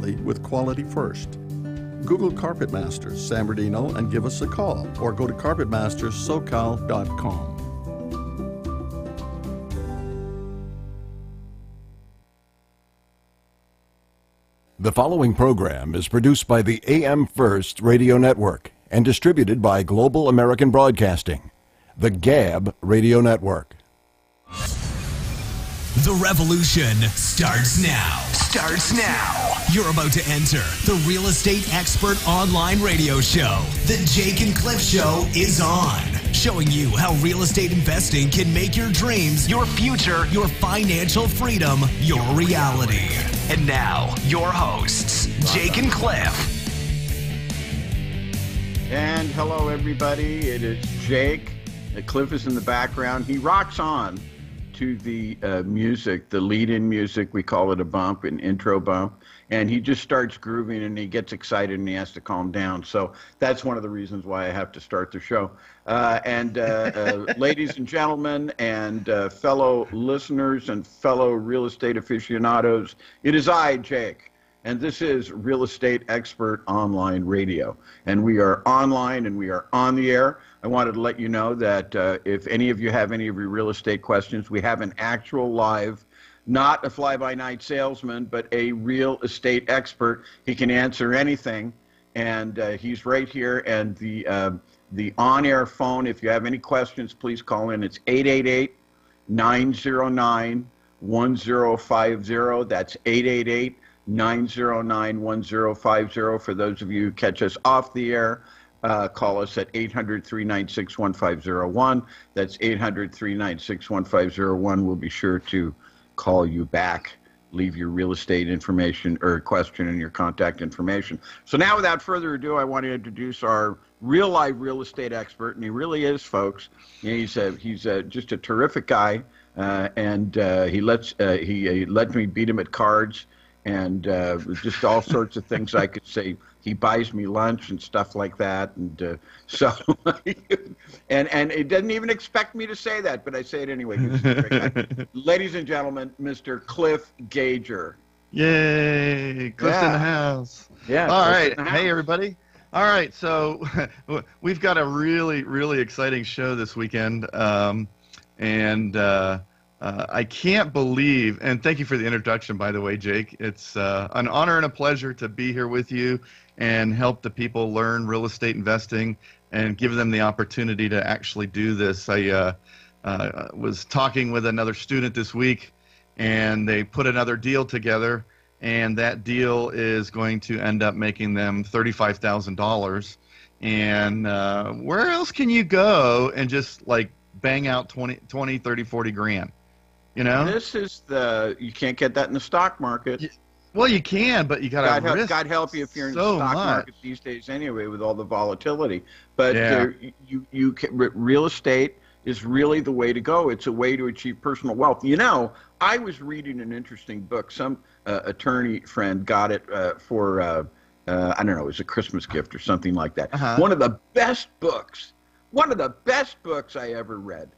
accurately with quality first. Google Carpet Masters San Bernardino and give us a call, or go to carpetmasterssocal.com. The following program is produced by the AM First Radio Network and distributed by Global American Broadcasting, the GAB Radio Network. The revolution starts now. You're about to enter the Real Estate Expert Online Radio Show. The Jake and Cliff Show is on. Showing you how real estate investing can make your dreams, your future, your financial freedom, your reality. And now, your hosts, Jake and Cliff. And hello, everybody. It is Jake. Cliff is in the background. He rocks on to the music, the lead-in music. We call it a bump, an intro bump. And he just starts grooving and he gets excited and he has to calm down. So that's one of the reasons why I have to start the show. Ladies and gentlemen and fellow listeners and fellow real estate aficionados, it is I, Jake. And this is Real Estate Expert Online Radio. And we are online and we are on the air. I wanted to let you know that if any of you have any of your real estate questions, we have an actual live, not a fly-by-night salesman, but a real estate expert. He can answer anything, and he's right here. And the on-air phone, if you have any questions, please call in. It's 888-909-1050. That's 888-909-1050. For those of you who catch us off the air, call us at 800-396-1501. That's 800-396-1501. We'll be sure to call you back. Leave your real estate information or question and your contact information. So now, without further ado, I want to introduce our real live real estate expert, and he really is, folks. He's just a terrific guy, and he let me beat him at cards. And just all sorts of things I could say. He buys me lunch and stuff like that, and so and it doesn't even expect me to say that, but I say it anyway. Ladies and gentlemen, Mr. Cliff Gager. Yay! Cliff's in the house. Yeah. All right. Hey, everybody. All right. So we've got a really, really exciting show this weekend, I can't believe, and thank you for the introduction, by the way, Jake. It's an honor and a pleasure to be here with you and help the people learn real estate investing and give them the opportunity to actually do this. I was talking with another student this week, and they put another deal together, and that deal is going to end up making them $35,000. And where else can you go and just like bang out 20, 30, 40 grand? You know, this is you can't get that in the stock market. Well, you can, but you got to risk. God help you if you're in so the stock market these days anyway, with all the volatility. But real estate is really the way to go. It's a way to achieve personal wealth. You know, I was reading an interesting book. Some attorney friend got it for, I don't know, it was a Christmas gift or something like that. One of the best books I ever read.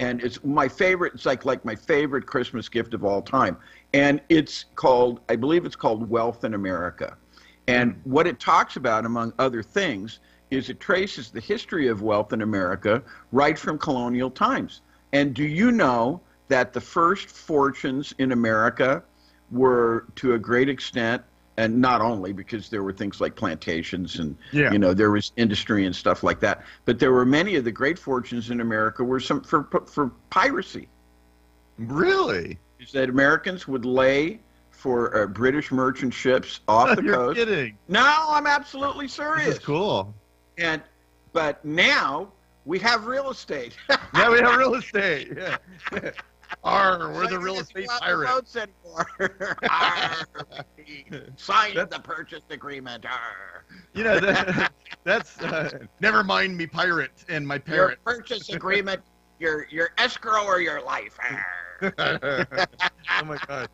And it's my favorite. It's like my favorite Christmas gift of all time. And it's called, I believe it's called Wealth in America. And what it talks about, among other things, is it traces the history of wealth in America right from colonial times. And do you know that the first fortunes in America were, to a great extent, and not only because there were things like plantations and, you know, there was industry and stuff like that, but there were many of the great fortunes in America were for piracy. Really? Is that Americans would lay for British merchant ships off the coast. You're kidding. No, I'm absolutely serious. This is cool. But now we have real estate. Yeah, we have real estate. Yeah. We're the real estate pirates. Sign the purchase agreement. You know, that's never mind me, pirate and my parrot. Your purchase agreement, your escrow or your life. Oh my God!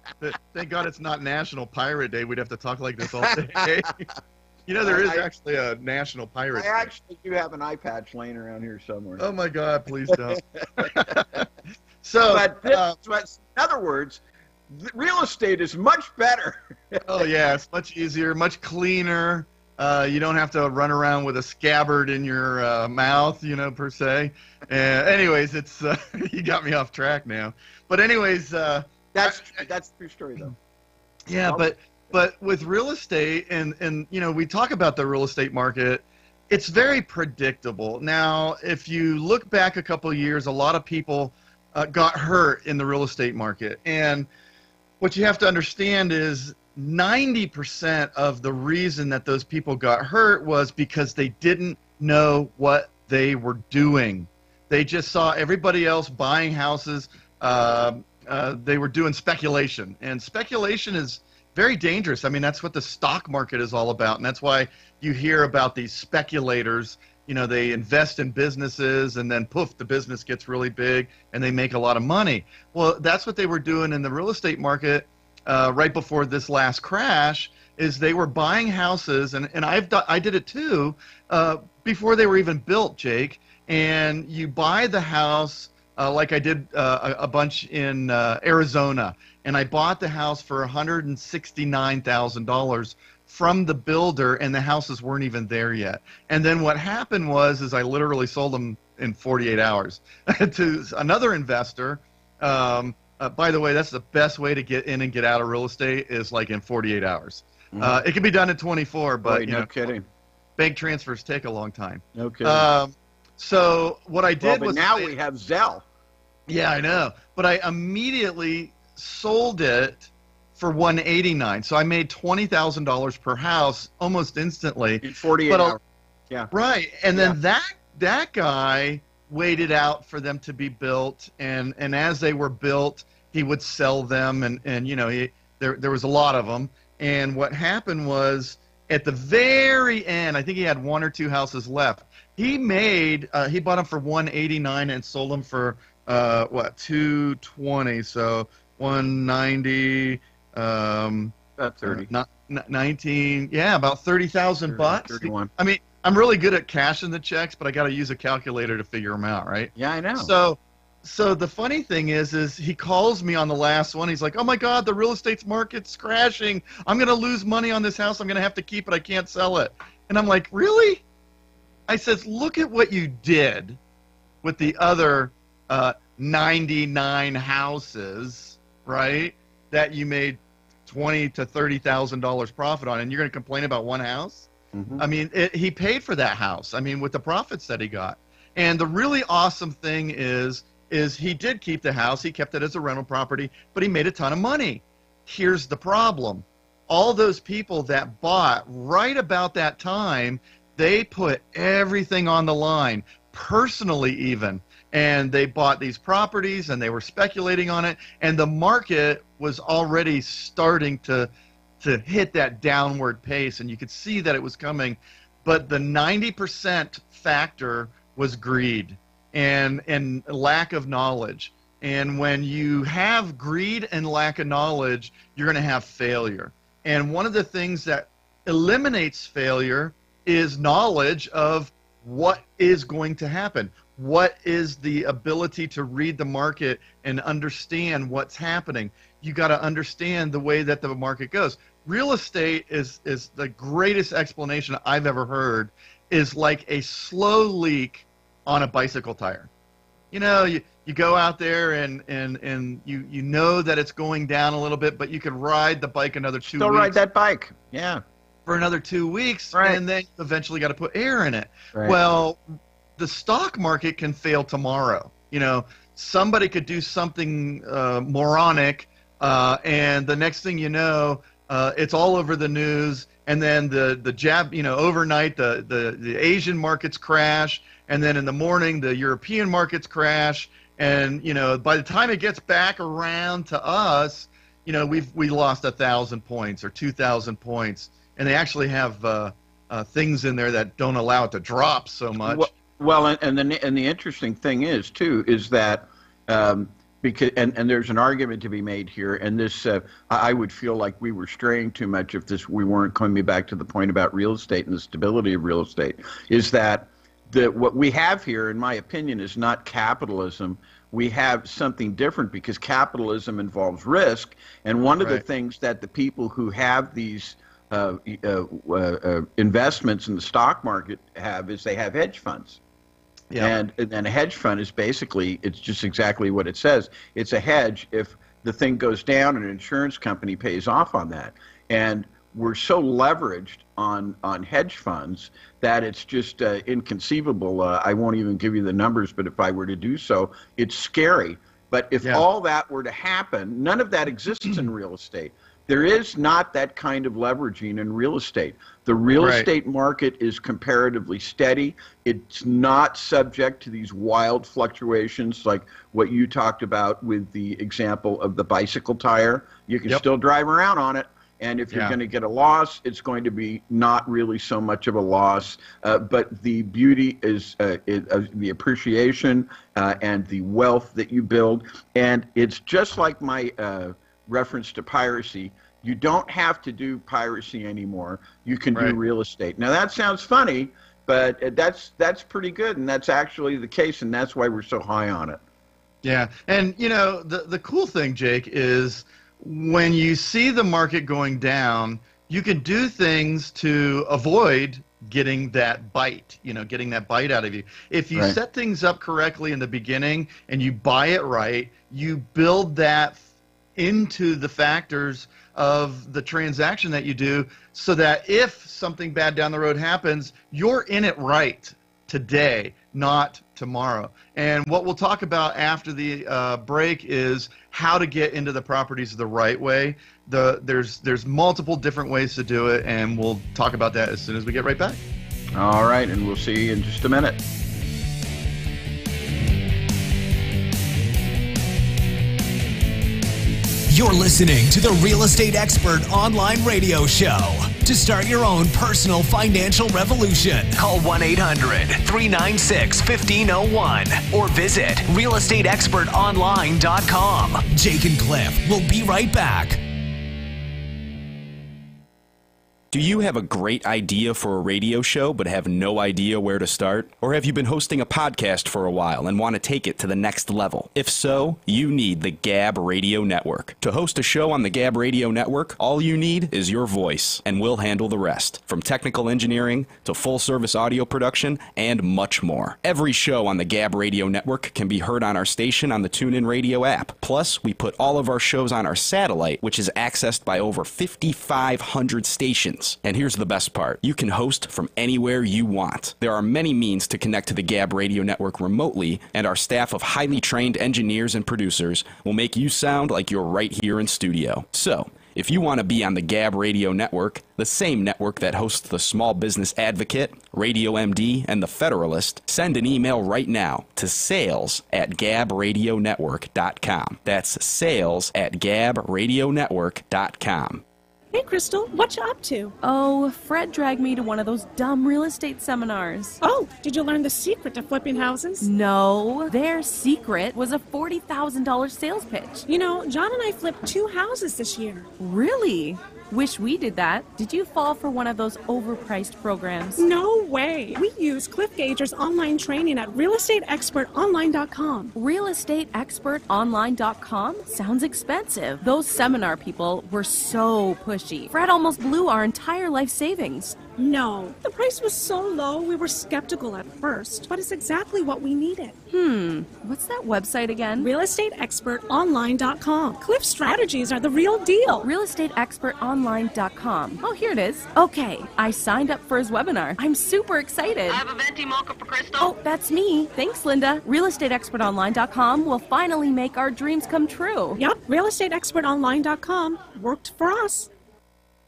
Thank God it's not National Pirate Day. We'd have to talk like this all day. You know, there is actually a National Pirate Day. I actually do have an eye patch laying around here somewhere. Oh my God! Please don't. So, but in other words, real estate is much better. Oh yeah, it's much easier, much cleaner. You don't have to run around with a scabbard in your mouth, per se. Anyways, it's you got me off track now. But anyways, that's a true story though. Yeah, but with real estate and we talk about the real estate market, it's very predictable. Now, if you look back a couple of years, a lot of people got hurt in the real estate market, and what you have to understand is 90% of the reason that those people got hurt was because they didn't know what they were doing. They just saw everybody else buying houses. They were doing speculation, and speculation is very dangerous. I mean, that's what the stock market is all about, and that's why you hear about these speculators. They invest in businesses, and then poof, the business gets really big, and they make a lot of money. Well, that's what they were doing in the real estate market right before this last crash. Is they were buying houses, and I did it too, before they were even built, Jake. And you buy the house, like I did a bunch in Arizona, and I bought the house for $169,000 from the builder, and the houses weren't even there yet. And then what happened was I literally sold them in 48 hours to another investor. By the way, that's the best way to get in and get out of real estate is like in 48 hours. Mm-hmm. It can be done in 24, but no kidding. Bank transfers take a long time. No kidding. So what I did was now we have Zelle. Yeah, I know. But I immediately sold it for $189,000. So I made $20,000 per house almost instantly. In 48 hours. Yeah. Right. And then that guy waited out for them to be built, and as they were built, he would sell them, and there was a lot of them. And what happened was at the very end, I think he had one or two houses left. He bought them for $189,000 and sold them for $220,000. So $190,000. About 30. 19. Yeah, about $30,000. 31. I mean, I'm really good at cashing the checks, but I got to use a calculator to figure them out, right? Yeah, I know. So the funny thing is he calls me on the last one. He's like, "Oh my God, the real estate market's crashing. I'm going to lose money on this house. I'm going to have to keep it. I can't sell it." And I'm like, "Really?" I says, "Look at what you did with the other 99 houses, right? That you made $20,000 to $30,000 profit on, and you're going to complain about one house?" Mm-hmm. I mean, he paid for that house. I mean, with the profits that he got. And the really awesome thing is he did keep the house. He kept it as a rental property, but he made a ton of money. Here's the problem. All those people that bought right about that time, they put everything on the line, personally even. And they bought these properties, and they were speculating on it, and the market was already starting to hit that downward pace, and you could see that it was coming. But the 90% factor was greed and lack of knowledge. And when you have greed and lack of knowledge, you're going to have failure. And one of the things that eliminates failure is knowledge of what is going to happen. What is the ability to read the market and understand what's happening? You got to understand the way that the market goes. Real estate is the greatest explanation I've ever heard, is like a slow leak on a bicycle tire. You go out there and you know that it's going down a little bit, but you could ride the bike another 2 weeks. Still ride that bike. Yeah. For another 2 weeks, right. And then you eventually got to put air in it. Right. Well, the stock market can fail tomorrow. Somebody could do something moronic, and the next thing you know, it's all over the news, and then overnight the Asian markets crash, and then in the morning the European markets crash, and by the time it gets back around to us, we lost 1,000 points or 2,000 points, and they actually have things in there that don't allow it to drop so much. Well, and the interesting thing is that because there's an argument to be made here, and this I would feel like we were straying too much if we weren't coming back to the point about real estate and the stability of real estate, is that what we have here, in my opinion, is not capitalism. We have something different because capitalism involves risk. And one of the things that the people who have these investments in the stock market have is they have hedge funds. Yeah. And a hedge fund is basically, it's just exactly what it says. It's a hedge if the thing goes down, an insurance company pays off on that. And we're so leveraged on hedge funds that it's just inconceivable. I won't even give you the numbers, but if I were to do so, it's scary. But if all that were to happen, none of that exists in real estate. There is not that kind of leveraging in real estate. The real estate market is comparatively steady. It's not subject to these wild fluctuations like what you talked about with the example of the bicycle tire. You can still drive around on it. And if you're going to get a loss, it's going to be not really so much of a loss. But the beauty is the appreciation and the wealth that you build. And it's just like my reference to piracy. You don't have to do piracy anymore. You can do real estate. Now, that sounds funny, but that's pretty good. And that's actually the case. And that's why we're so high on it. Yeah. And, you know, the cool thing, Jake, is when you see the market going down, you can do things to avoid getting that bite, getting that bite out of you. If you set things up correctly in the beginning and you buy it right, you build that into the factors of the transaction that you do so that if something bad down the road happens, you're in it right today, not tomorrow. And what we'll talk about after the break is how to get into the properties the right way. There's multiple different ways to do it, and we'll talk about that as soon as we get right back. All right, and we'll see you in just a minute. You're listening to the Real Estate Expert Online Radio Show. To start your own personal financial revolution, call 1-800-396-1501 or visit realestateexpertonline.com. Jake and Cliff will be right back. Do you have a great idea for a radio show but have no idea where to start? Or have you been hosting a podcast for a while and want to take it to the next level? If so, you need the Gab Radio Network. To host a show on the Gab Radio Network, all you need is your voice, and we'll handle the rest, from technical engineering to full-service audio production and much more. Every show on the Gab Radio Network can be heard on our station on the TuneIn Radio app. Plus, we put all of our shows on our satellite, which is accessed by over 5,500 stations. And here's the best part. You can host from anywhere you want. There are many means to connect to the Gab Radio Network remotely, and our staff of highly trained engineers and producers will make you sound like you're right here in studio. So, if you want to be on the Gab Radio Network, the same network that hosts the Small Business Advocate, Radio MD, and the Federalist, send an email right now to sales@gabradionetwork.com. That's sales@gabradionetwork.com. Hey, Crystal, what you up to? Oh, Fred dragged me to one of those dumb real estate seminars. Oh, did you learn the secret to flipping houses? No, their secret was a $40,000 sales pitch. You know, John and I flipped 2 houses this year. Really? Wish we did that. Did you fall for one of those overpriced programs? No way. We use Cliff Gager's online training at realestateexpertonline.com. Realestateexpertonline.com? Sounds expensive. Those seminar people were so pushy. Fred almost blew our entire life savings. No, the price was so low we were skeptical at first, but it's exactly what we needed. What's that website again? realestateexpertonline.com. Cliff strategies are the real deal. realestateexpertonline.com. Oh, here it is. Okay, I signed up for his webinar. I'm super excited. I have a venti mocha for Crystal. Oh, that's me. Thanks, Linda. realestateexpertonline.com will finally make our dreams come true. Yep, realestateexpertonline.com worked for us.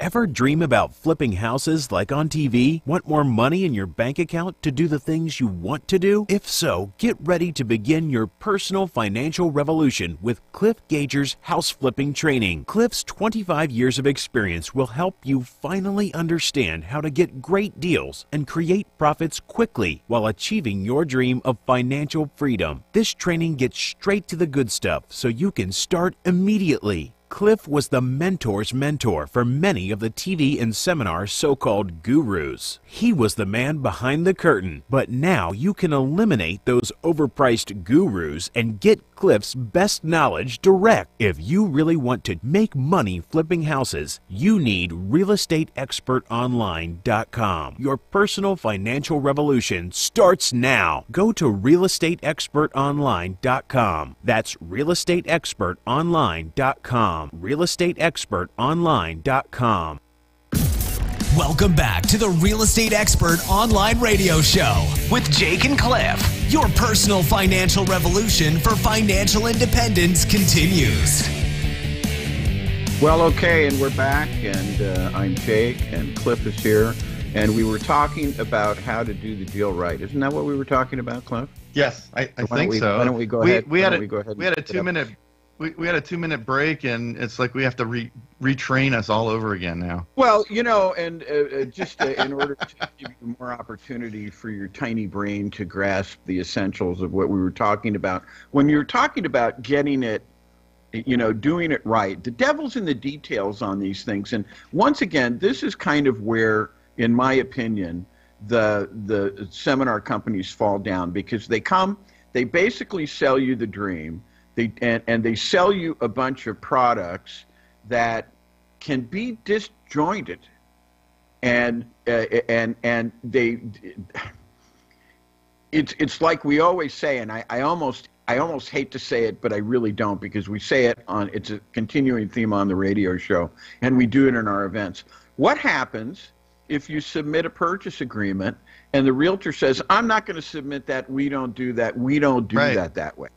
Ever dream about flipping houses like on TV? Want more money in your bank account to do the things you want to do? If so, get ready to begin your personal financial revolution with Cliff Gager's house flipping training. Cliff's 25 years of experience will help you finally understand how to get great deals and create profits quickly while achieving your dream of financial freedom. This training gets straight to the good stuff so you can start immediately. Cliff was the mentor's mentor for many of the TV and seminar so-called gurus. He was the man behind the curtain, but now you can eliminate those overpriced gurus and get Cliff's best knowledge direct. If you really want to make money flipping houses, you need realestateexpertonline.com. Your personal financial revolution starts now. Go to realestateexpertonline.com. That's realestateexpertonline.com. realestateexpertonline.com. Welcome back to the Real Estate Expert Online Radio Show with Jake and Cliff. Your personal financial revolution for financial independence continues. Well, okay, and we're back, and I'm Jake, and Cliff is here, and we were talking about how to do the deal right. Isn't that what we were talking about, Cliff? Yes, I think so. Why don't we go ahead? We had a 2-minute we had a 2-minute break, and it's like we have to retrain us all over again now. Well, you know, and just in order to give you more opportunity for your tiny brain to grasp the essentials of what we were talking about, when you're talking about getting it, you know, doing it right, the devil's in the details on these things. And once again, this is kind of where, in my opinion, the seminar companies fall down, because they basically sell you the dream. They sell you a bunch of products that can be disjointed, and it's like we always say, and I almost hate to say it, but I really don't, because we say it it's a continuing theme on the radio show, and we do it in our events. What happens if you submit a purchase agreement and the realtor says, I'm not going to submit that, we don't do that, we don't do that way?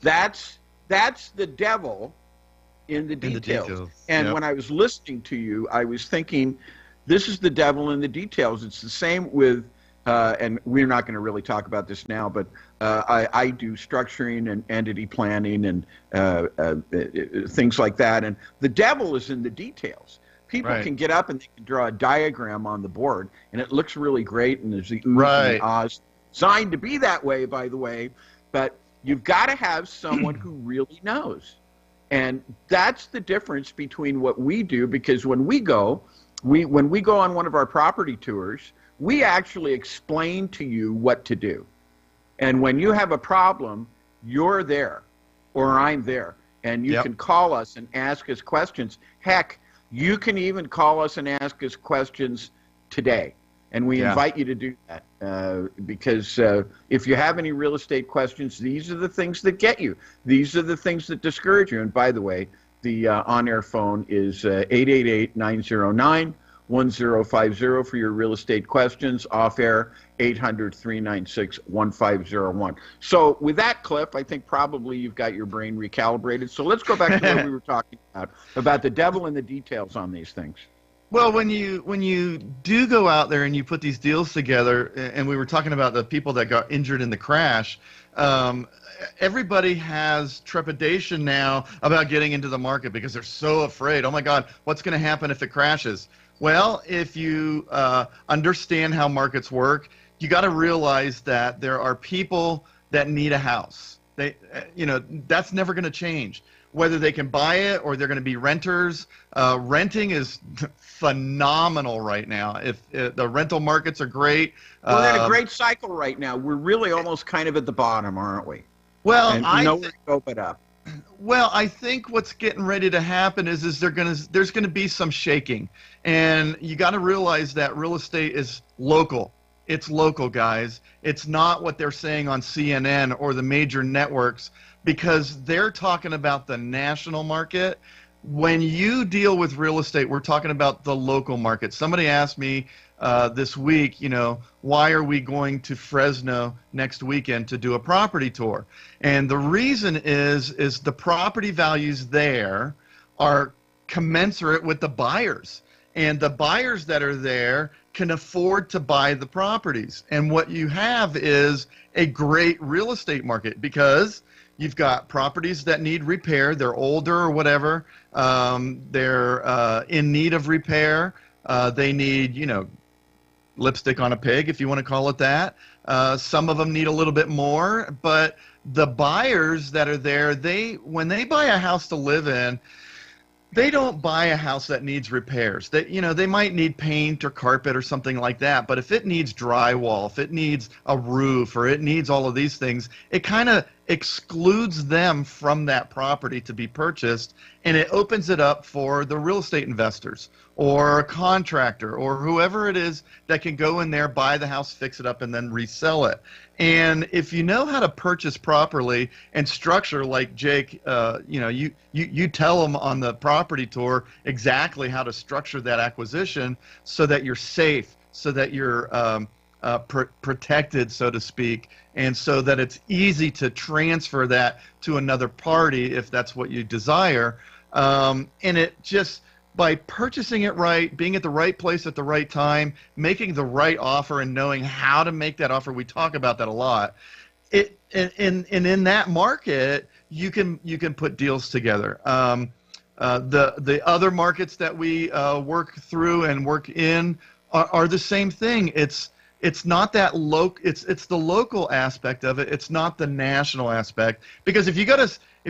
That's the devil in the details. And when I was listening to you, I was thinking, this is the devil in the details. It's the same with, and we're not going to really talk about this now, but I do structuring and entity planning and things like that. And the devil is in the details. People can get up and they can draw a diagram on the board, and it looks really great, and there's the oohs and the ahs. Designed to be that way, by the way, but you've got to have someone who really knows. And that's the difference between what we do, because when we go on one of our property tours, we actually explain to you what to do. And when you have a problem, you're there, or I'm there, and you can call us and ask us questions. Heck, you can even call us and ask us questions today. And we invite you to do that, because if you have any real estate questions, these are the things that get you. These are the things that discourage you. And by the way, the on-air phone is 888-909-1050 for your real estate questions. Off-air, 800-396-1501. So with that, Cliff, I think probably you've got your brain recalibrated. So let's go back to what we were talking about the devil in the details on these things. Well, when you do go out there and you put these deals together, and we were talking about the people that got injured in the crash, everybody has trepidation now about getting into the market because they're so afraid. Oh my God, what's going to happen if it crashes? Well, if you understand how markets work, you got to realize that there are people that need a house. That's never going to change. Whether they can buy it or they're going to be renters, renting is phenomenal right now. If the rental markets are great, we're in a great cycle right now. We're really almost kind of at the bottom, aren't we? Well, and nowhere to go but up. Well, I think what's getting ready to happen is there's going to be some shaking, and you got to realize that real estate is local. It's local, guys. It's not what they're saying on CNN or the major networks, because they're talking about the national market. When you deal with real estate, we're talking about the local market. Somebody asked me this week, why are we going to Fresno next weekend to do a property tour? And the reason is the property values there are commensurate with the buyers. And the buyers that are there can afford to buy the properties. And what you have is a great real estate market, because you've got properties that need repair. They're older or whatever. They're in need of repair. They need, lipstick on a pig, if you want to call it that. Some of them need a little bit more. But the buyers that are there, when they buy a house to live in, they don't buy a house that needs repairs. They might need paint or carpet or something like that, but if it needs drywall, if it needs a roof, or it needs all of these things, it kind of excludes them from that property to be purchased, and it opens it up for the real estate investors or a contractor or whoever it is that can go in there, buy the house, fix it up, and then resell it. And if you know how to purchase properly and structure, like Jake, you tell them on the property tour exactly how to structure that acquisition so that you're safe, so that you're protected, so to speak, and so that it's easy to transfer that to another party if that's what you desire. And it just, by purchasing it right, being at the right place at the right time, making the right offer, and knowing how to make that offer, we talk about that a lot. In that market, you can put deals together. The other markets that we work through and work in are the same thing. It's not that it's the local aspect of it. It's not the national aspect, because if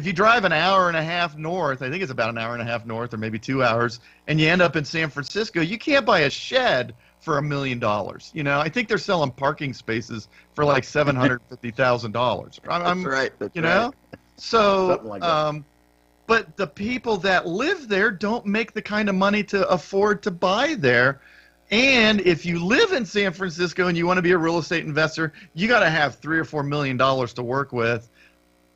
you drive an hour and a half north, I think it's about an hour and a half north, or maybe 2 hours, and you end up in San Francisco, you can't buy a shed for $1 million. I think they're selling parking spaces for like $750,000. That's right. That's right. So, like but the people that live there don't make the kind of money to afford to buy there. And if you live in San Francisco and you want to be a real estate investor, you got to have $3 or $4 million to work with.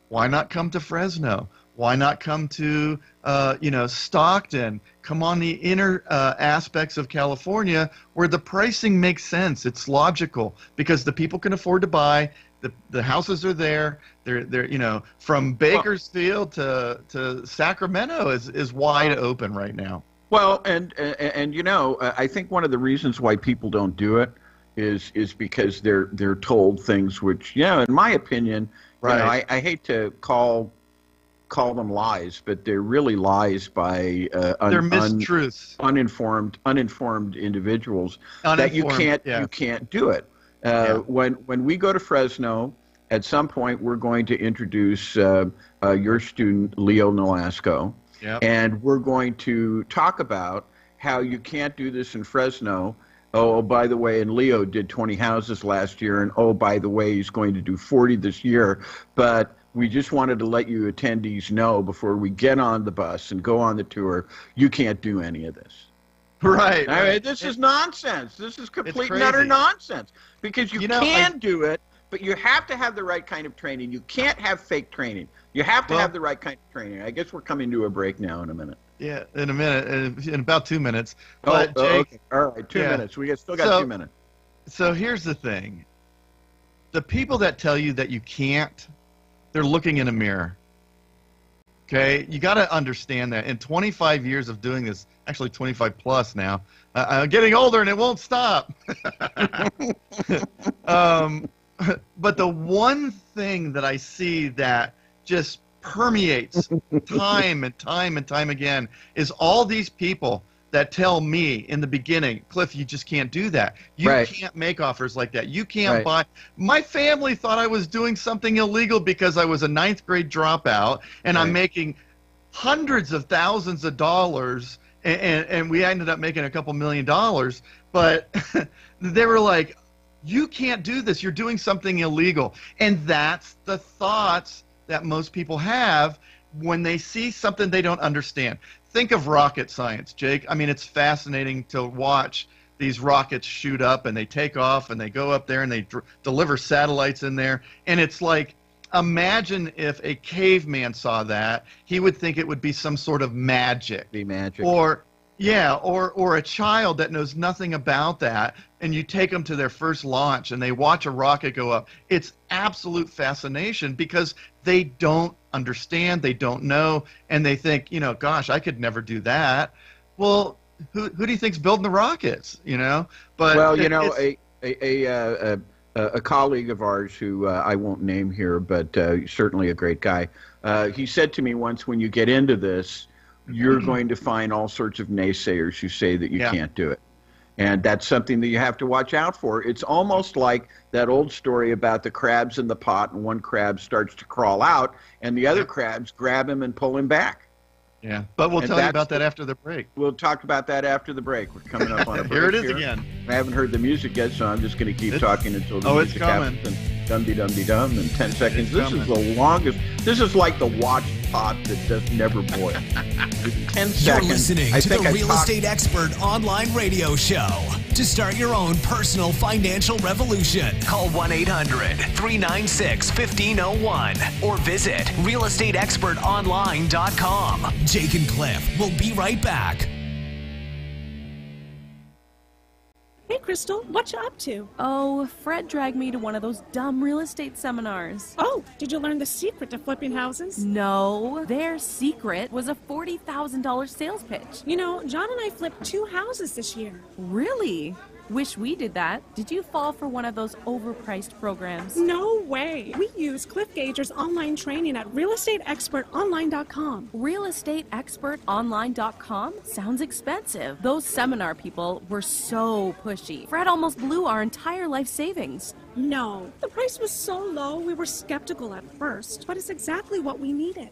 Why not come to Fresno? Why not come to Stockton? Come on the inner aspects of California where the pricing makes sense. It's logical because the people can afford to buy. The houses are there. They're from Bakersfield to Sacramento is wide open right now. Well, and I think one of the reasons why people don't do it is because they're told things which, in my opinion, right. I hate to call them lies, but they're really lies by they're mistruths, uninformed individuals that you can't do it. When we go to Fresno, at some point we're going to introduce your student Leo Nolasco. Yep. And we're going to talk about how you can't do this in Fresno. Oh, by the way, and Leo did 20 houses last year, and oh, by the way, he's going to do 40 this year. But we just wanted to let you attendees know before we get on the bus and go on the tour, you can't do any of this. Right. I mean, this is nonsense. This is complete and utter nonsense. Because you can do it, but you have to have the right kind of training. You can't have fake training. You have to have the right kind of training. I guess we're coming to a break now in a minute. Yeah, in a minute, in about 2 minutes. But Jake, okay. All right, 2 minutes. We still got 2 minutes. So here's the thing. The people that tell you that you can't, they're looking in a mirror. Okay? You got to understand that. In 25 years of doing this, actually 25 plus now, I'm getting older and it won't stop. But the one thing that I see that just permeates time and time and time again is all these people that tell me in the beginning, Cliff, you just can't do that. You can't make offers like that. You can't buy. My family thought I was doing something illegal because I was a 9th grade dropout and I'm making hundreds of thousands of dollars, and we ended up making a couple $1 million. But they were like, you can't do this. You're doing something illegal. And that's the thoughts that most people have when they see something they don't understand. Think of rocket science, Jake. I mean, it's fascinating to watch these rockets shoot up and they take off and they go up there and they deliver satellites in there. And it's like, imagine if a caveman saw that, he would think it would be some sort of magic. Be magic. Or a child that knows nothing about that, and you take them to their first launch and they watch a rocket go up. It's absolute fascination because they don't understand, they don't know, and they think, gosh, I could never do that. Well, who do you think's building the rockets? But a colleague of ours who I won't name here, but certainly a great guy. He said to me once, when you get into this, you're going to find all sorts of naysayers who say that you can't do it. And that's something that you have to watch out for. It's almost like that old story about the crabs in the pot, and one crab starts to crawl out, and the other crabs grab him and pull him back. Yeah, but we'll tell you about that after the break. We'll talk about that after the break. We're coming up on a break. Here it is again. I haven't heard the music yet, so I'm just going to keep talking until the music happens. And dum-de-dum-de-dum in 10 seconds. This is the longest. This is like the watch pot that does never boil. 10 seconds. You're listening to the Real Estate Expert Online Radio Show. To start your own personal financial revolution, call 1-800-396-1501 or visit realestateexpertonline.com. Jake and Cliff will be right back. Hey, Crystal, what you up to? Oh, Fred dragged me to one of those dumb real estate seminars. Oh, did you learn the secret to flipping houses? No, their secret was a $40,000 sales pitch. You know, John and I flipped 2 houses this year. Really? Wish we did that. Did you fall for one of those overpriced programs? No way. We use Cliff Gager's online training at realestateexpertonline.com. Realestateexpertonline.com? Sounds expensive. Those seminar people were so pushy. Fred almost blew our entire life savings. No, the price was so low we were skeptical at first, but it's exactly what we needed.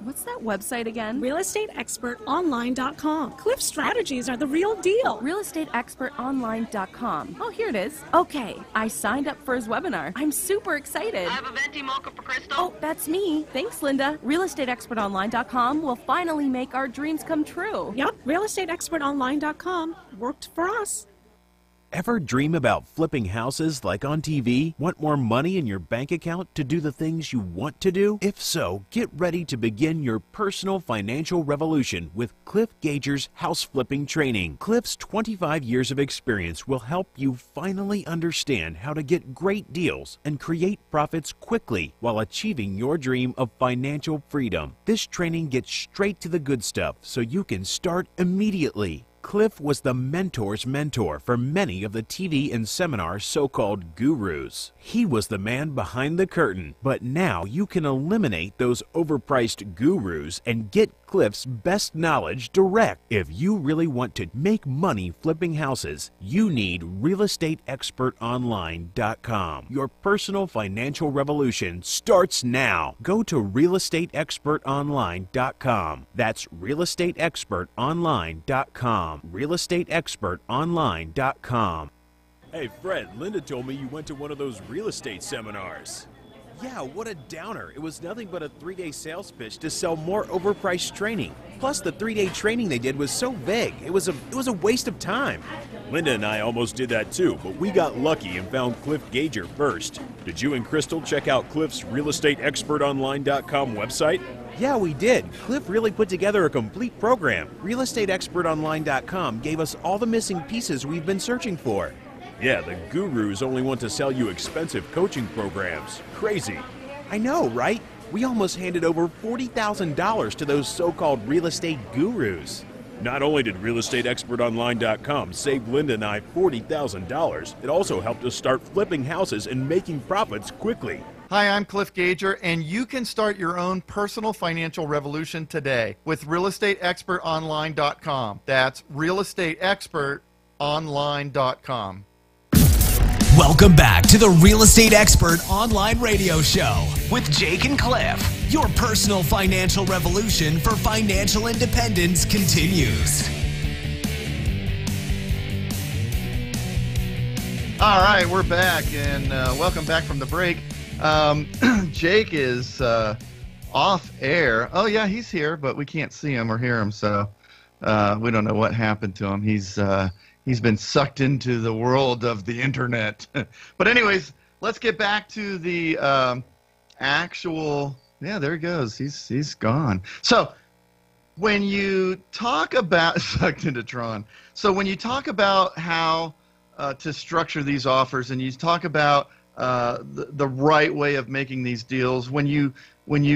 What's that website again? realestateexpertonline.com. Cliff strategies are the real deal. realestateexpertonline.com. Oh, here it is. Okay, I signed up for his webinar. I'm super excited. I have a venti mocha for Crystal. Oh, that's me. Thanks, Linda. realestateexpertonline.com will finally make our dreams come true. Yep, realestateexpertonline.com worked for us. Ever dream about flipping houses like on TV? Want more money in your bank account to do the things you want to do? If so, get ready to begin your personal financial revolution with Cliff Gager's house flipping training. Cliff's 25 years of experience will help you finally understand how to get great deals and create profits quickly while achieving your dream of financial freedom. This training gets straight to the good stuff so you can start immediately. Cliff was the mentor's mentor for many of the TV and seminar so-called gurus. He was the man behind the curtain, but now you can eliminate those overpriced gurus and get Cliff's best knowledge direct. If you really want to make money flipping houses, you need realestateexpertonline.com. Your personal financial revolution starts now. Go to realestateexpertonline.com. That's realestateexpertonline.com. realestateexpertonline.com. Hey Fred, Linda told me you went to one of those real estate seminars. Yeah, what a downer. It was nothing but a 3-day sales pitch to sell more overpriced training. Plus the 3-day training they did was so vague. It was a waste of time. Linda and I almost did that too, but we got lucky and found Cliff Gager first. Did you and Crystal check out Cliff's realestateexpertonline.com website? Yeah, we did. Cliff really put together a complete program. realestateexpertonline.com gave us all the missing pieces we've been searching for. Yeah, the gurus only want to sell you expensive coaching programs. Crazy. I know, right? We almost handed over $40,000 to those so-called real estate gurus. Not only did realestateexpertonline.com save Linda and I $40,000, it also helped us start flipping houses and making profits quickly. Hi, I'm Cliff Gager, and you can start your own personal financial revolution today with realestateexpertonline.com. That's realestateexpertonline.com. Welcome back to the Real Estate Expert Online Radio Show with Jake and Cliff. Your personal financial revolution for financial independence continues. All right, we're back, and welcome back from the break. Jake is off air. Oh, yeah, he's here, but we can't see him or hear him, so we don't know what happened to him. He's been sucked into the world of the internet. But anyways, let's get back to the actual. Yeah, there he goes. He's gone. So when you talk about sucked into Tron, so when you talk about how to structure these offers, and you talk about the right way of making these deals, when you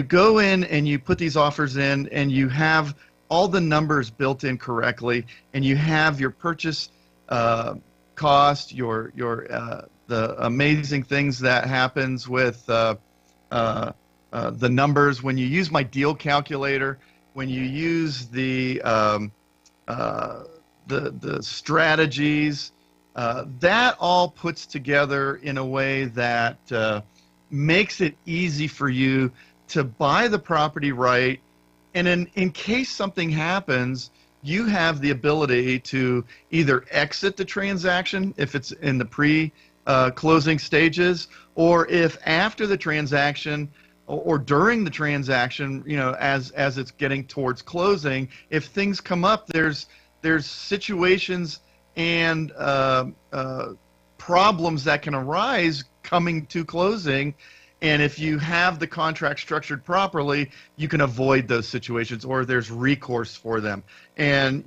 go in and you put these offers in, and you have all the numbers built in correctly, and you have your purchase cost, the amazing things that happens with the numbers, when you use my deal calculator, when you use the strategies, that all puts together in a way that makes it easy for you to buy the property right, in case something happens, you have the ability to either exit the transaction if it's in the pre-closing stages, or if after the transaction or during the transaction, as it's getting towards closing, if things come up, there's situations and problems that can arise coming to closing. And if you have the contract structured properly, you can avoid those situations, or there's recourse for them. And,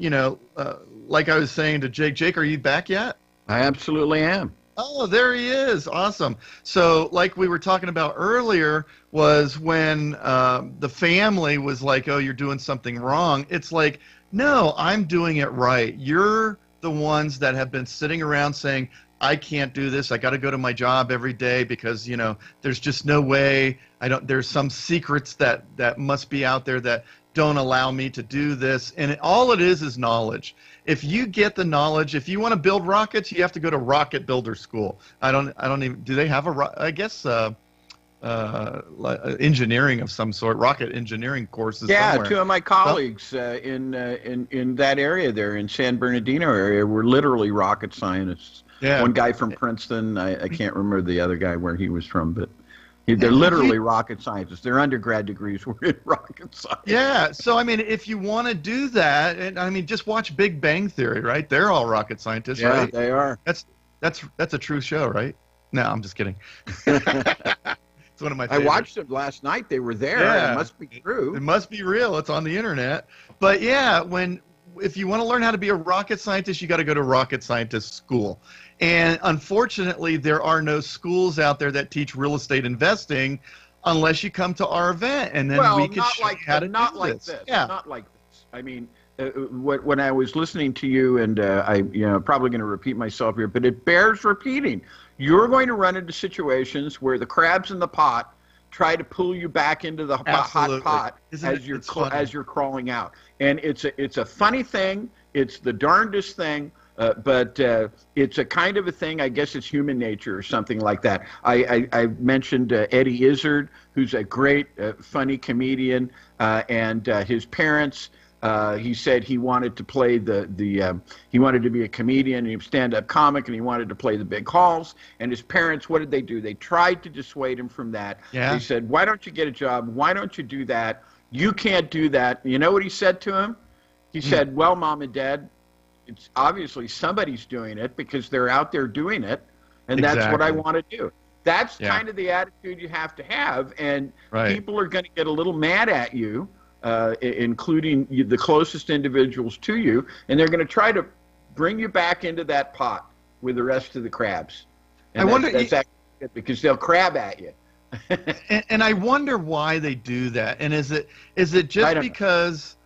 like I was saying to Jake, are you back yet? I absolutely am. Oh, there he is. Awesome. So like we were talking about earlier was when the family was like, oh, you're doing something wrong. It's like, no, I'm doing it right. You're the ones that have been sitting around saying, I can't do this. I got to go to my job every day because, there's just no way. There's some secrets that must be out there that don't allow me to do this. And all it is knowledge. If you get the knowledge, if you want to build rockets, you have to go to rocket builder school. I don't even, do they have engineering of some sort, rocket engineering courses somewhere. Two of my colleagues in that area there in San Bernardino area were literally rocket scientists. Yeah. One guy from Princeton, I can't remember the other guy where he was from, but they're literally rocket scientists. Their undergrad degrees were in rocket science. Yeah, so if you want to do that, and just watch Big Bang Theory, right? They're all rocket scientists, right? Yeah, they are. That's a true show, right? No, I'm just kidding. It's one of my favorites. I watched it last night. They were there. Yeah. It must be true. It must be real. It's on the internet. But yeah, if you want to learn how to be a rocket scientist, you got to go to rocket scientist school. And unfortunately, there are no schools out there that teach real estate investing unless you come to our event, and then we can show you how to do this. Yeah. Not like this. I mean, when I was listening to you, and I'm probably going to repeat myself here, but it bears repeating. You're going to run into situations where the crabs in the pot try to pull you back into the hot pot as you're crawling out. And it's a funny thing. It's the darndest thing. But it's a kind of a thing, I guess it's human nature or something like that. I mentioned Eddie Izzard, who's a great, funny comedian, and his parents, he said he wanted to play he wanted to be a comedian, and a stand-up comic, and he wanted to play the big halls. And his parents, what did they do? They tried to dissuade him from that. Yeah. They said, why don't you get a job? Why don't you do that? You can't do that. You know what he said to him? He said, well, Mom and Dad, it's obviously somebody's doing it because they're out there doing it, and that's what I want to do. That's kind of the attitude you have to have, and people are going to get a little mad at you, including the closest individuals to you, and they're going to try to bring you back into that pot with the rest of the crabs. And that's actually it, because they'll crab at you. and I wonder why they do that. And is it just because,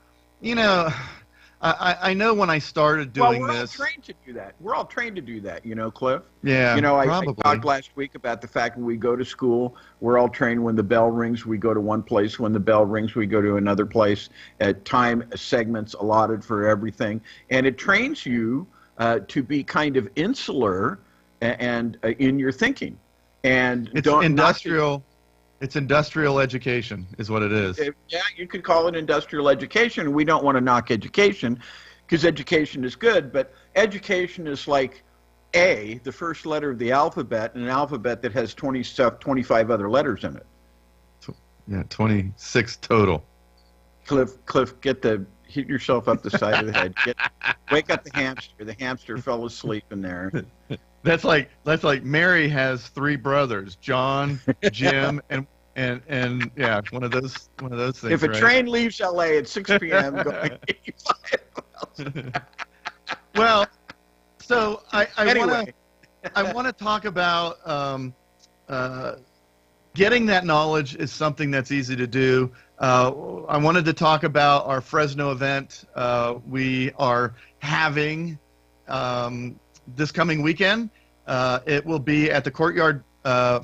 I know when I started doing we're this. All trained to do that. We're all trained to do that, Cliff. Yeah, I talked last week about the fact when we go to school, we're all trained when the bell rings, we go to one place. When the bell rings, we go to another place. At time segments allotted for everything. And it trains you to be kind of insular and in your thinking. And it's It's industrial education is what it is. Yeah, you could call it industrial education. We don't want to knock education because education is good, but education is like A, the first letter of the alphabet, and an alphabet that has 25 other letters in it. Yeah, 26 total. Cliff, hit yourself up the side of the head. Wake up the hamster. The hamster fell asleep in there. That's like Mary has 3 brothers, John, Jim, and yeah, one of those things. If a train leaves LA at 6 p.m. going 85 well, so I want to talk about getting that knowledge is something that's easy to do. I wanted to talk about our Fresno event we are having this coming weekend. It will be at the Courtyard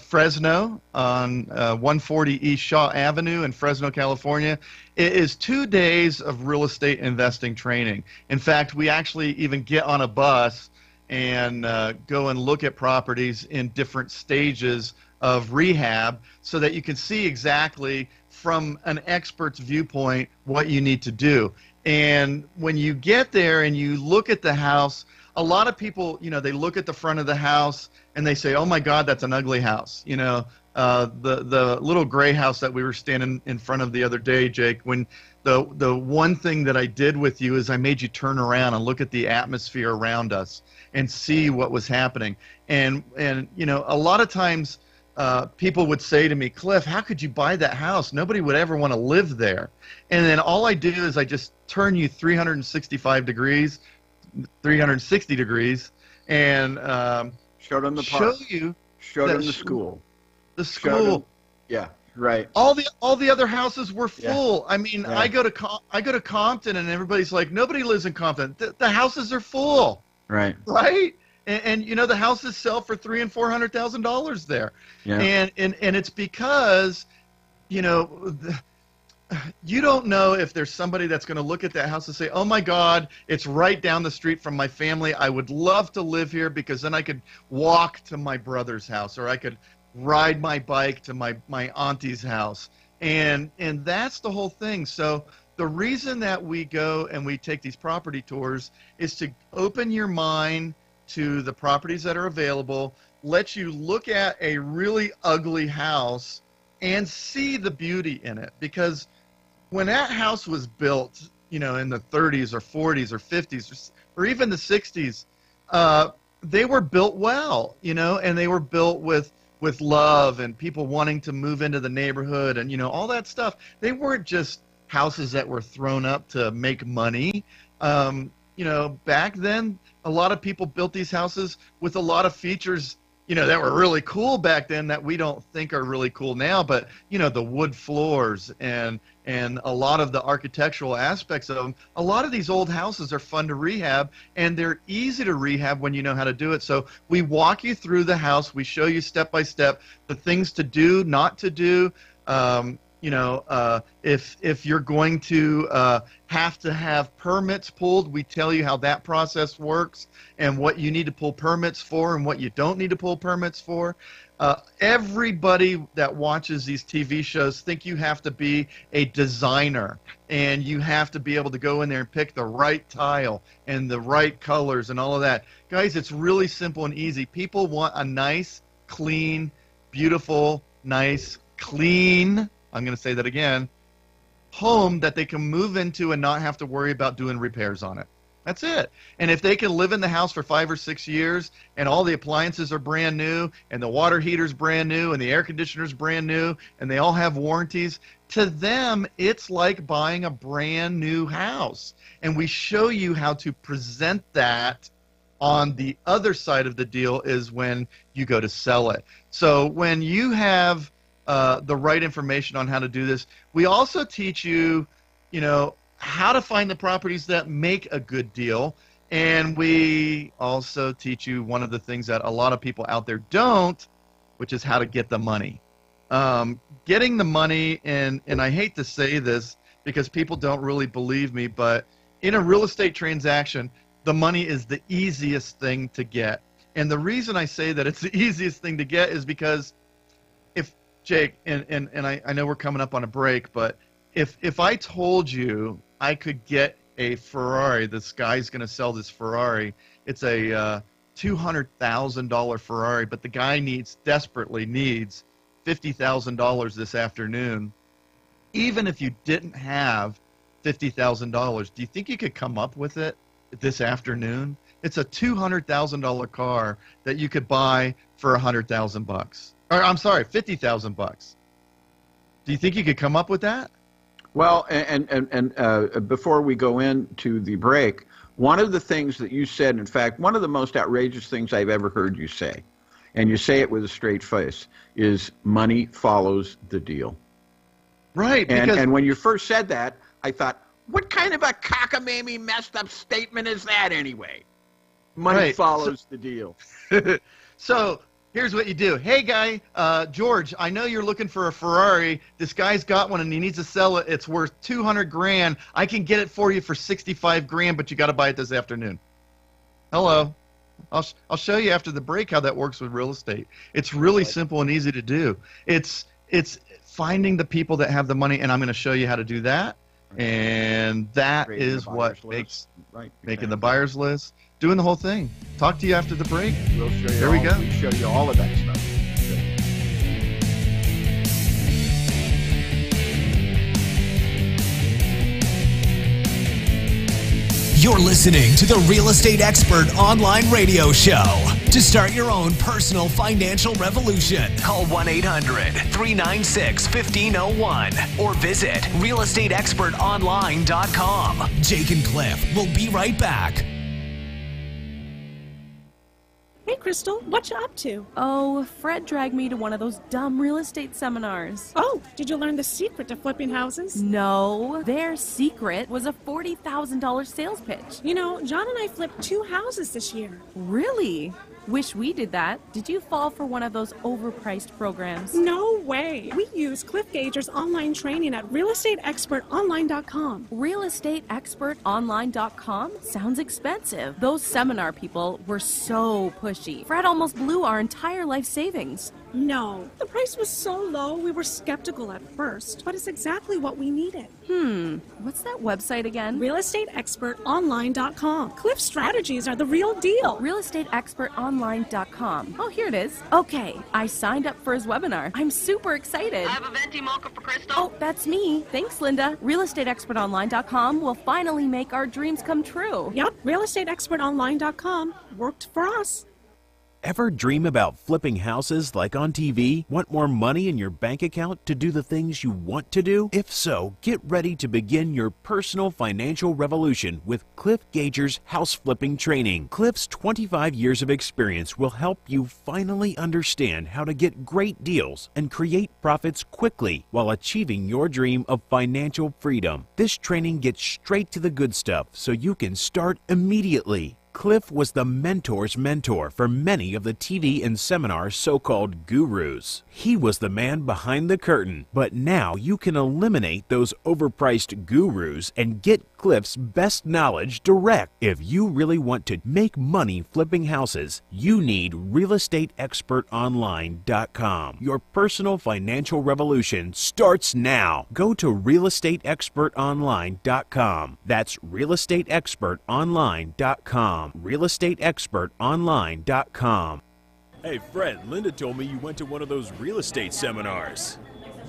Fresno on 140 East Shaw Avenue in Fresno, California. It is 2 days of real estate investing training. In fact, we actually even get on a bus and go and look at properties in different stages of rehab so that you can see exactly from an expert's viewpoint what you need to do. And when you get there and you look at the house, a lot of people, they look at the front of the house and they say, oh my God, that's an ugly house. The little gray house that we were standing in front of the other day, Jake, when the one thing that I did with you is I made you turn around and look at the atmosphere around us and see what was happening. And a lot of times people would say to me, Cliff, how could you buy that house? Nobody would ever want to live there. And then all I do is I just turn you 360 degrees, and show them the park. Show them the school. The school. Yeah, right. All the other houses were full. Yeah. I mean, yeah. I go to Compton, and everybody's like, nobody lives in Compton. The houses are full. Right. Right. And the houses sell for $300,000 and $400,000 there. Yeah. And it's because, you don't know if there's somebody that's going to look at that house and say, oh my God, it's right down the street from my family. I would love to live here because then I could walk to my brother's house, or I could ride my bike to my auntie's house. And that's the whole thing. So the reason that we go and we take these property tours is to open your mind to the properties that are available, let you look at a really ugly house and see the beauty in it. Because when that house was built, in the 30s or 40s or 50s or even the 60s, they were built well, and they were built with love and people wanting to move into the neighborhood and, all that stuff. They weren't just houses that were thrown up to make money. Back then, a lot of people built these houses with a lot of features, that were really cool back then that we don't think are really cool now. But, the wood floors and a lot of the architectural aspects of them, a lot of these old houses are fun to rehab, and they're easy to rehab when you know how to do it. So we walk you through the house. We show you step by step the things to do, not to do. If you're going to have permits pulled, we tell you how that process works and what you need to pull permits for and what you don't need to pull permits for. Everybody that watches these TV shows think you have to be a designer and you have to be able to go in there and pick the right tile and the right colors and all of that. Guys, it's really simple and easy. People want a nice, clean, beautiful, nice, clean, I'm going to say that again, home that they can move into and not have to worry about doing repairs on it. That's it. And if they can live in the house for 5 or 6 years and all the appliances are brand new and the water heater's brand new and the air conditioner's brand new and they all have warranties, to them it's like buying a brand new house. And we show you how to present that. On the other side of the deal is when you go to sell it. So when you have the right information on how to do this, we also teach you, how to find the properties that make a good deal. And we also teach you one of the things that a lot of people out there don't, which is how to get the money. Getting the money, and I hate to say this because people don't really believe me, but in a real estate transaction, the money is the easiest thing to get. And the reason I say that it's the easiest thing to get is because if, Jake, and I know we're coming up on a break, but if I told you I could get a Ferrari, this guy's going to sell this Ferrari, it's a $200,000 Ferrari, but the guy desperately needs $50,000 this afternoon. Even if you didn't have $50,000, do you think you could come up with it this afternoon? It's a $200,000 car that you could buy for $100,000. Or I'm sorry, $50,000. Do you think you could come up with that? Well, and before we go into the break, one of the things that you said, in fact, one of the most outrageous things I've ever heard you say, and you say it with a straight face, is money follows the deal. Right. And when you first said that, I thought, what kind of a cockamamie messed up statement is that anyway? Money follows the deal. So here's what you do. Hey, guy, George, I know you're looking for a Ferrari. This guy's got one and he needs to sell it. It's worth $200,000. I can get it for you for $65,000, but you got to buy it this afternoon. Hello. I'll show you after the break how that works with real estate. It's really simple and easy to do. It's finding the people that have the money, and I'm going to show you how to do that. And that is what makes making the buyer's list, doing the whole thing. Talk to you after the break. We'll show you there we go. We'll show you all of that stuff. You're listening to the Real Estate Expert Online Radio Show. To start your own personal financial revolution, call 1-800-396-1501 or visit realestateexpertonline.com. Jake and Cliff will be right back. Hey, Crystal, what you up to? Oh, Fred dragged me to one of those dumb real estate seminars. Oh, did you learn the secret to flipping houses? No, their secret was a $40,000 sales pitch. You know, John and I flipped 2 houses this year. Really? Wish we did that. Did you fall for one of those overpriced programs? No way. We use Cliff Gager's online training at realestateexpertonline.com. Realestateexpertonline.com? Sounds expensive. Those seminar people were so pushy. Fred almost blew our entire life savings. No, the price was so low we were skeptical at first, but it's exactly what we needed. What's that website again? realestateexpertonline.com. Cliff's strategies are the real deal. realestateexpertonline.com. Oh, here it is. Okay, I signed up for his webinar. I'm super excited. I have a venti mocha for Crystal. Oh, that's me. Thanks, Linda. realestateexpertonline.com will finally make our dreams come true. Yep, realestateexpertonline.com worked for us. Ever dream about flipping houses like on TV? Want more money in your bank account to do the things you want to do? If so, get ready to begin your personal financial revolution with Cliff Gager's house flipping training. Cliff's 25 years of experience will help you finally understand how to get great deals and create profits quickly while achieving your dream of financial freedom. This training gets straight to the good stuff so you can start immediately. Cliff was the mentor's mentor for many of the TV and seminar so-called gurus. He was the man behind the curtain, but now you can eliminate those overpriced gurus and get Cliff's best knowledge direct. If you really want to make money flipping houses, you need realestateexpertonline.com. Your personal financial revolution starts now. Go to realestateexpertonline.com. That's realestateexpertonline.com. realestateexpertonline.com. Hey Fred, Linda told me you went to one of those real estate seminars.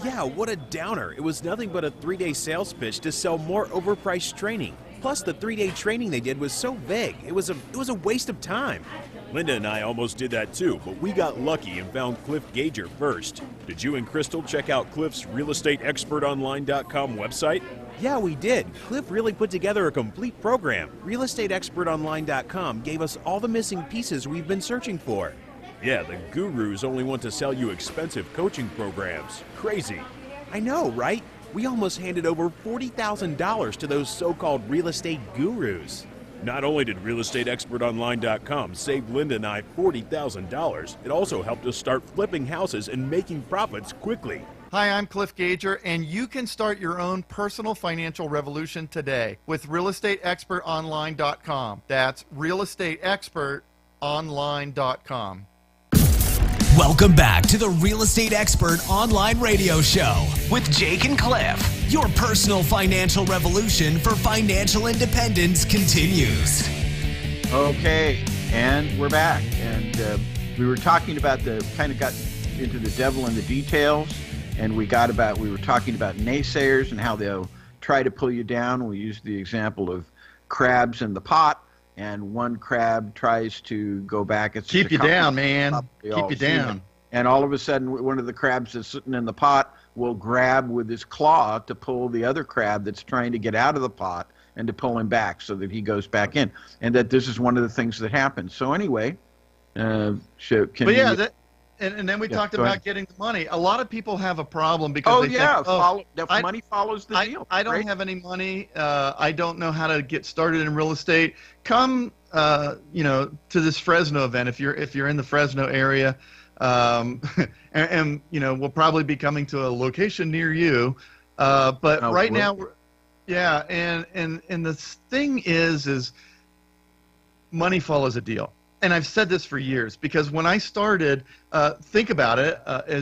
Yeah, what a downer. It was nothing but a 3-day sales pitch to sell more overpriced training. Plus, the 3-day training they did was so vague. It was a waste of time. Linda and I almost did that too, but we got lucky and found Cliff Gager first. Did you and Crystal check out Cliff's realestateexpertonline.com website? Yeah, we did. Cliff really put together a complete program. Realestateexpertonline.com gave us all the missing pieces we've been searching for. Yeah, the gurus only want to sell you expensive coaching programs. Crazy. I know, right? We almost handed over $40,000 to those so-called real estate gurus. Not only did realestateexpertonline.com save Linda and I $40,000, it also helped us start flipping houses and making profits quickly. Hi, I'm Cliff Gager, and you can start your own personal financial revolution today with realestateexpertonline.com. That's realestateexpertonline.com. Welcome back to the Real Estate Expert Online Radio Show with Jake and Cliff. Your personal financial revolution for financial independence continues. Okay, and we're back. And we were talking about got into the devil in the details, and we were talking about naysayers and how they'll try to pull you down. We used the example of crabs in the pot. And one crab tries to go back. It's keep you down, man. Keep you down. And all of a sudden, one of the crabs that's sitting in the pot will grab with his claw to pull the other crab that's trying to get out of the pot and to pull him back so that he goes back in. And that this is one of the things that happens. So anyway, and then we talked about getting the money. A lot of people have a problem because money follows the deal. I don't have any money. I don't know how to get started in real estate. Come, to this Fresno event if you're in the Fresno area, and we'll probably be coming to a location near you. But now, and the thing is money follows a deal. and I've said this for years, because when I started, think about it,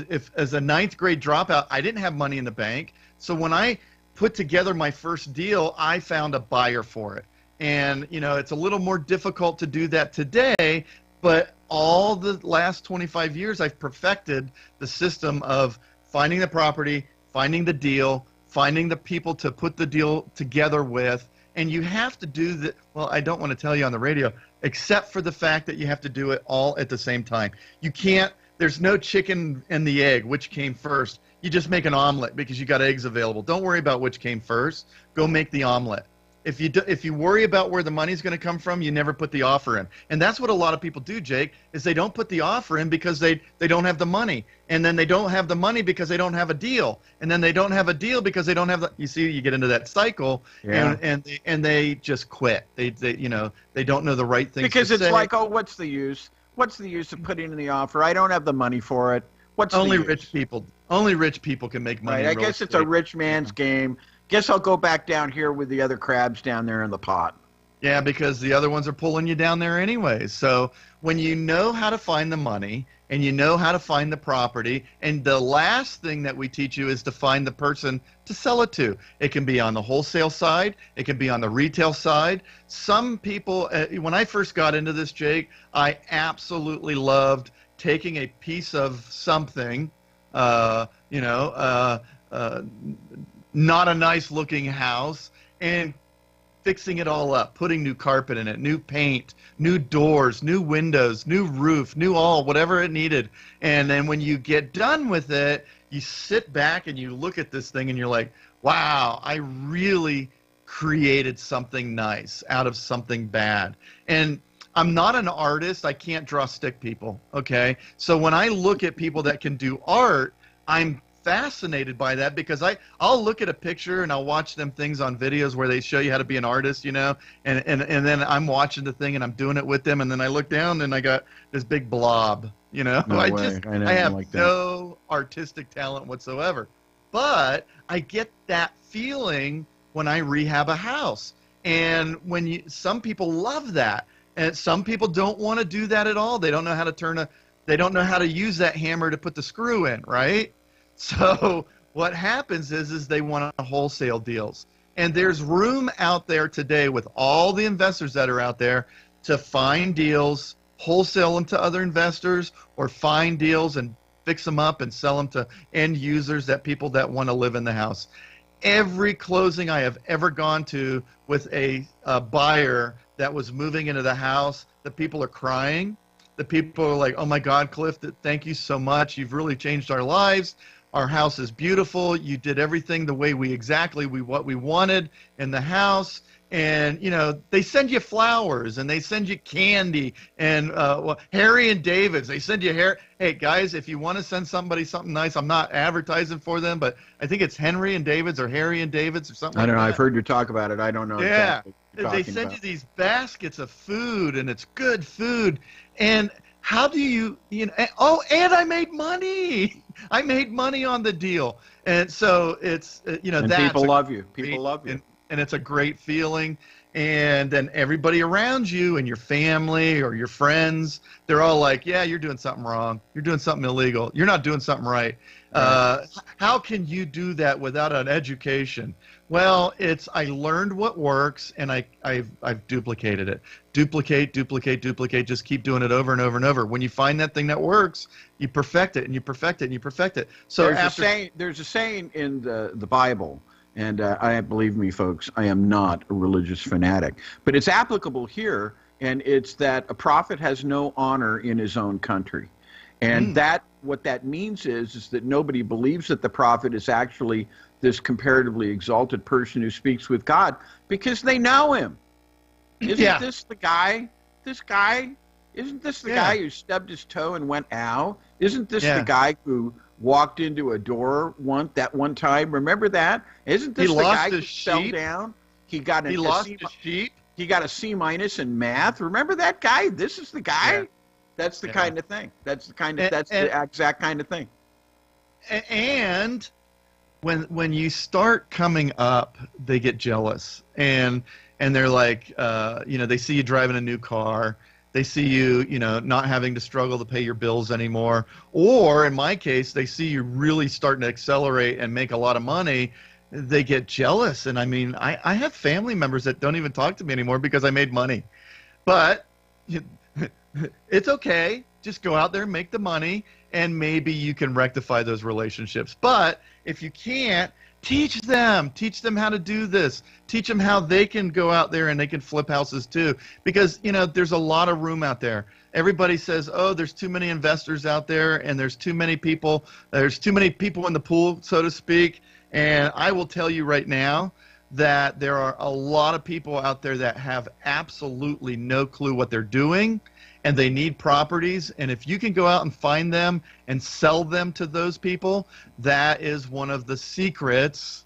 if as a ninth grade dropout, I didn't have money in the bank. So when I put together my first deal, I found a buyer for it. And, it's a little more difficult to do that today, but all the last 25 years, I've perfected the system of finding the property, finding the deal, finding the people to put the deal together with. And you have to do that. Well, I don't want to tell you on the radio, except for the fact that you have to do it all at the same time. You can't, there's no chicken and the egg, which came first. You just make an omelet because you got eggs available. Don't worry about which came first. Go make the omelet. If you worry about where the money's going to come from, you never put the offer in. And that's what a lot of people do, Jake, is they don't put the offer in because they don't have the money. And then they don't have the money because they don't have a deal. And then they don't have a deal because they don't have the, you see, you get into that cycle, and they just quit. They don't know the right things because to say. It's like, oh, what's the use? What's the use of putting in the offer? I don't have the money for it. Only rich people can make money. Right. I guess it's a rich man's game. Guess I'll go back down here with the other crabs down there in the pot. Yeah, because the other ones are pulling you down there anyways. So when you know how to find the money and you know how to find the property, and the last thing that we teach you is to find the person to sell it to. It can be on the wholesale side. It can be on the retail side. Some people, when I first got into this, Jake, I absolutely loved taking a piece of something, not a nice looking house, and fixing it all up, putting new carpet in it, new paint, new doors, new windows, new roof, whatever it needed. And then when you get done with it, you sit back and you look at this thing and you're like, wow, I really created something nice out of something bad. And I'm not an artist. I can't draw stick people, okay? So when I look at people that can do art, I'm fascinated by that, because I'll look at a picture and I'll watch them things on videos where they show you how to be an artist, and then I'm watching the thing and I'm doing it with them, and then I look down and I got this big blob, No way. I have no artistic talent whatsoever. But I get that feeling when I rehab a house. And some people love that, and some people don't want to do that at all. They don't know how to they don't know how to use that hammer to put the screw in, right? So what happens is they want wholesale deals. And there's room out there today with all the investors that are out there to find deals, wholesale them to other investors, or find deals and fix them up and sell them to end users, people that want to live in the house. Every closing I have ever gone to with a buyer that was moving into the house, the people are crying. The people are like, oh my God, Cliff, thank you so much. You've really changed our lives. Our house is beautiful. You did everything the way what we wanted in the house. And, they send you flowers and they send you candy and Harry and David's. They send you hair. Hey, guys, if you want to send somebody something nice, I'm not advertising for them, but I think it's Henry and David's or Harry and David's or something. I don't know. That. I've heard you talk about it. I don't know. Yeah. Exactly they send you these baskets of food, and it's good food. And how do you, and I made money. I made money on the deal. And so it's, and people love you. People love you. And it's a great feeling. And then everybody around you and your family or your friends, they're all like, yeah, you're doing something wrong. You're doing something illegal. You're not doing something right. How can you do that without an education? Well, I learned what works, and I've duplicated it. Duplicate, just keep doing it over and over and over. When you find that thing that works, you perfect it, and you perfect it, and you perfect it. So there's a saying in the Bible, and believe me, folks, I am not a religious fanatic, but it's applicable here, and it's that a prophet has no honor in his own country. And what that means is that nobody believes that the prophet is actually this comparatively exalted person who speaks with God, because they know him. Isn't this the guy? Isn't this the guy who stubbed his toe and went, ow? Isn't this the guy who walked into a door that one time? Remember that? Isn't this the guy who fell down? He lost his sheep. He got a C- in math. Remember that guy? This is the guy. Yeah. That's the kind of thing. That's the exact kind of thing. And when you start coming up, they get jealous, and they're like, they see you driving a new car, They see you, not having to struggle to pay your bills anymore. Or in my case, they see you really starting to accelerate and make a lot of money. They get jealous. And I mean, I have family members that don't even talk to me anymore because I made money. But it's okay. Just go out there and make the money, and maybe you can rectify those relationships. But if you can't, teach them how to do this. Teach them how they can go out there and they can flip houses too. Because, there's a lot of room out there. Everybody says, oh, there's too many investors out there and there's too many people. There's too many people in the pool, so to speak. And I will tell you right now that there are a lot of people out there that have absolutely no clue what they're doing, and they need properties. And if you can go out and find them and sell them to those people, that is one of the secrets.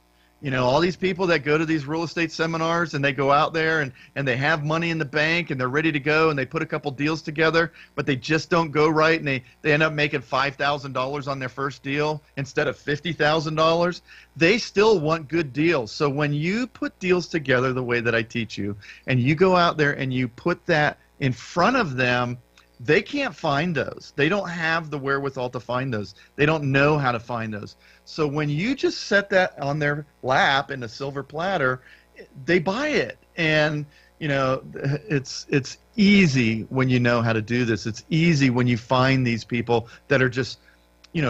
All these people that go to these real estate seminars and they go out there and they have money in the bank and they're ready to go and they put a couple deals together, but they just don't go right, and they end up making $5,000 on their first deal instead of $50,000. They still want good deals. So when you put deals together the way that I teach you, and you go out there and you put that in front of them, they can't find those. They don't have the wherewithal to find those. They don't know how to find those. So when you just set that on their lap in a silver platter, they buy it. And it's easy when you know how to do this. It's easy when you find these people that are just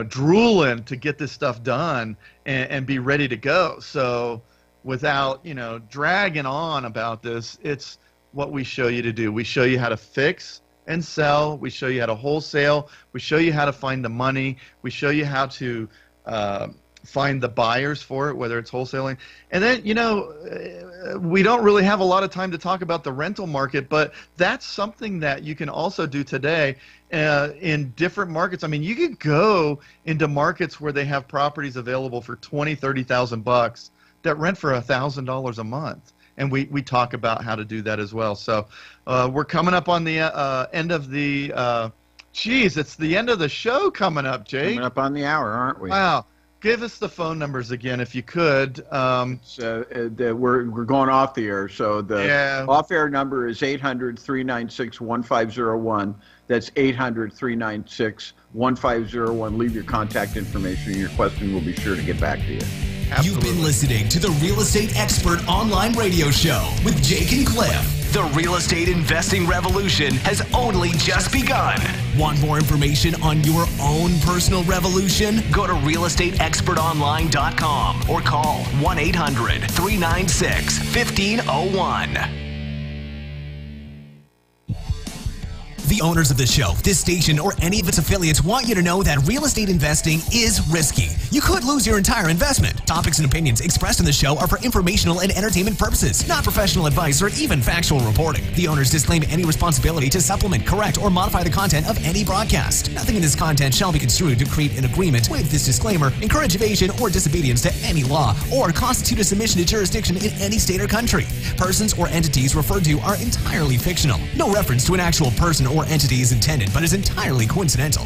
drooling to get this stuff done and be ready to go. So without dragging on about this, it's what we show you to do. We show you how to fix and sell. We show you how to wholesale. We show you how to find the money. We show you how to find the buyers for it, whether it's wholesaling. And then, we don't really have a lot of time to talk about the rental market, but that's something that you can also do today in different markets. I mean, you could go into markets where they have properties available for $20,000, $30,000 that rent for $1,000 a month. And we talk about how to do that as well. So we're coming up on the end of the it's the end of the show coming up, Jake. Coming up on the hour, aren't we? Wow. Give us the phone numbers again, if you could. We're going off the air. So the off-air number is 800-396-1501. That's 800-396-1501. Leave your contact information, and your question will be sure to get back to you. Absolutely. You've been listening to the Real Estate Expert Online Radio Show with Jake and Cliff. The real estate investing revolution has only just begun. Want more information on your own personal revolution? Go to realestateexpertonline.com or call 1-800-396-1501. The owners of the show, this station, or any of its affiliates want you to know that real estate investing is risky. You could lose your entire investment. Topics and opinions expressed in the show are for informational and entertainment purposes, not professional advice or even factual reporting. The owners disclaim any responsibility to supplement, correct, or modify the content of any broadcast. Nothing in this content shall be construed to create an agreement with this disclaimer, encourage evasion or disobedience to any law, or constitute a submission to jurisdiction in any state or country. Persons or entities referred to are entirely fictional. No reference to an actual person or entity is intended, but is entirely coincidental.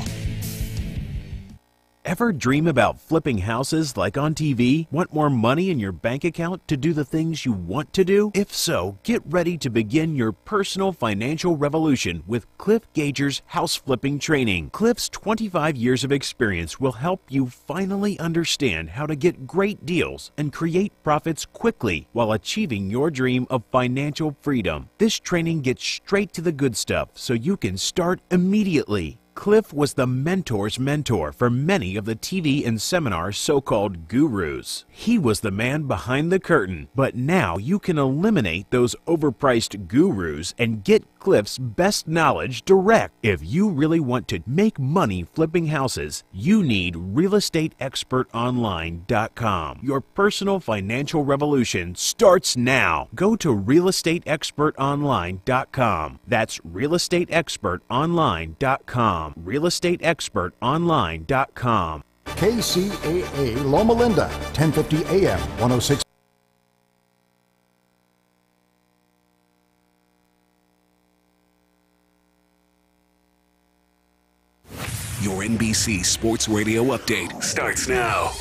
Ever dream about flipping houses like on TV? Want more money in your bank account to do the things you want to do? If so, get ready to begin your personal financial revolution with Cliff Gager's house flipping training. Cliff's 25 years of experience will help you finally understand how to get great deals and create profits quickly while achieving your dream of financial freedom. This training gets straight to the good stuff so you can start immediately. Cliff was the mentor's mentor for many of the TV and seminar so-called gurus. He was the man behind the curtain, but now you can eliminate those overpriced gurus and get Cliff's best knowledge direct. If you really want to make money flipping houses, you need realestateexpertonline.com. Your personal financial revolution starts now. Go to realestateexpertonline.com. That's realestateexpertonline.com. realestateexpertonline.com. KCAA Loma Linda, 1050 AM, 106. Your NBC Sports Radio update starts now.